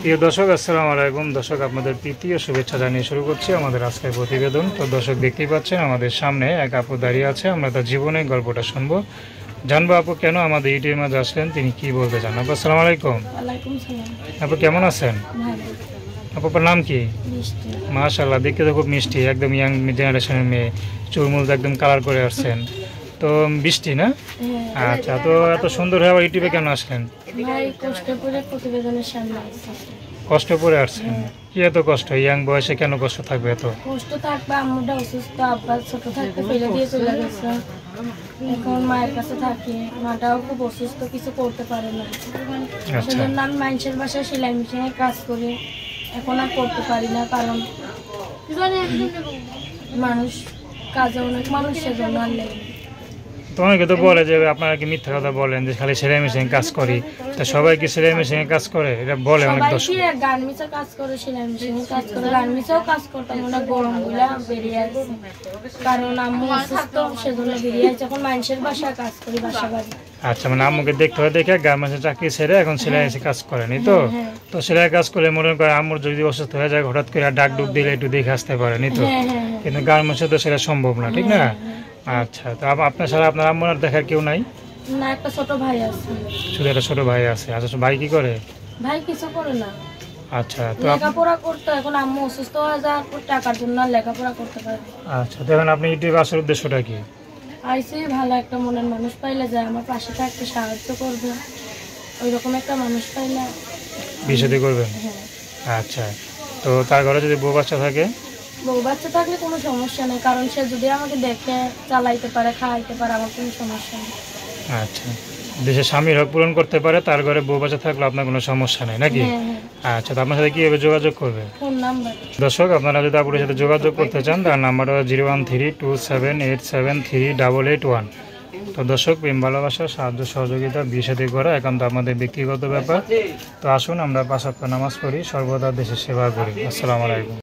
প্রিয় দর্শক, আসসালামু আলাইকুম। দর্শক, আপনাদের প্রীতি ও শুভেচ্ছা জানিয়ে শুরু করছি আমাদের আজকের প্রতিবেদন। তো দর্শক, দেখতেই পাচ্ছেন আমাদের সামনে এক আপু দাঁড়িয়ে আছে। আমরা তার জীবনের গল্পটা শুনবো, জানবো আপু কেন আমাদের ইউটিউবের মাঝে আসলেন, তিনি কি বলতে চান। আপু আসসালামু আলাইকুম। ওয়ালাইকুম সালাম। আপু কেমন আছেন? ভালো। আপুর নাম কি? মিষ্টি। মাশাআল্লাহ, দেখতে তো খুব মিষ্টি, একদম ইয়াং জেনারেশনের মেয়ে। চুলমুল একদম কালার করে আসছেন। তো বৃষ্টি না? হ্যাঁ। আচ্ছা, তো এত সুন্দর হয়ে আবার ইউটিউবে কেন আসলেন? ভাই কষ্ট করে প্রতিবেদনের সামনে আসছে। কষ্ট করে আসছেন? কি এত কষ্ট? ইয়াং বয়সে কেন কষ্ট থাকবে এত? কষ্ট থাকবে, আম্মুটা অসুস্থ, আব্বা ছোট থাকতে ফেলে দিয়ে চলে গেছে। এখন মায়ের কাছে থাকি, মাটাও খুব অসুস্থ, কিছু করতে পারে না। আচ্ছা, সেজন্য আমি মানুষের বাসায় সেলাই মেশিনে কাজ করি। এখন আর করতে পারি না, কারণ মানুষ কাজে অনেক মানুষ, সেজন্য আর লেগে তো অনেকে তো বলে যে আপনারা কি মিথ্যা কথা বলেন যে খালি সেলাই মেশিনে কাজ করি। তা সবাই কি সেলাই মেশিনে কাজ করে? এটা বলে অনেক সবাই দর্শক। কি গার্মেন্টসে কাজ করে, সেলাই মেশিনে কাজ করে। গার্মেন্টসেও কাজ করতাম, মনে গরম গুলা বেরিয়ে আসছে, কারণ আম্মু অসুস্থ, সেজন্য বেরিয়ে আসছে। এখন মানুষের বাসায় কাজ করি, বাসা বাড়ি। আচ্ছা, মানে আম্মুকে দেখতে হয় দেখে গার্মেন্টসের চাকরি ছেড়ে এখন সেলাই এসে কাজ করেনি তো? হ্যাঁ। তো সেলাই কাজ করে মনে করেন আম্মুর যদি অসুস্থ হয়ে যায় হঠাৎ করে ডাক ডুক দিলে একটু দেখে আসতে পারেনি তো? হ্যাঁ, হ্যাঁ, হ্যাঁ। কিন্তু গার্মেন্টসে তো সেটা সম্ভব না, ঠিক না? আচ্ছা, তো আপনার ছাড়া আপনার আম্মুর আর দেখার কেউ নাই? না, একটা ছোট ভাই আছে। শুধু একটা ছোট ভাই আছে। আচ্ছা, ভাই কি করে? ভাই কিছু করে না, আচ্ছা, তো লেখাপড়া করতো। এখন আম্মু অসুস্থ হয়ে যাওয়ার পর টাকার জন্য আর লেখাপড়া করতে পারে না। আচ্ছা, তো এখন আপনি ইউটিউবে আসার উদ্দেশ্যটা কি? আইসি ভালো একটা মনের মানুষ পাইলে যায় আমার পাশে থাকতে সাহায্য করবে, ওই রকম একটা মানুষ পাইলে। বিয়ে করবেন? হ্যাঁ। আচ্ছা, তো তার ঘরে যদি বউ বাচ্চা থাকে? বউ বাচ্চা থাকলে কোনো সমস্যা নেই, কারণ সে যদি আমাকে দেখে চালাইতে পারে, খাওয়াইতে পারে, আমার কোনো সমস্যা নেই। আচ্ছা, দেশে স্বামীর হক পূরণ করতে পারে, তার ঘরে বউ বাচ্চা থাকলে আপনার কোনো সমস্যা নেই নাকি? হ্যাঁ, হ্যাঁ। আচ্ছা, তো আপনার সাথে কীভাবে যোগাযোগ করবে? Phone number. দর্শক, আপনারা যদি আপুরের সাথে যোগাযোগ করতে চান তার নাম্বারটা 01327873881। তো দর্শক, প্রেম ভালোবাসা সাহায্য সহযোগিতা বিয়ে সাথে করা একান্ত আমাদের ব্যক্তিগত ব্যাপার। তো আসুন আমরা 5 ওয়াক্ত নামাজ পড়ি, সর্বদা দেশের সেবা করি। আসসালামু আলাইকুম।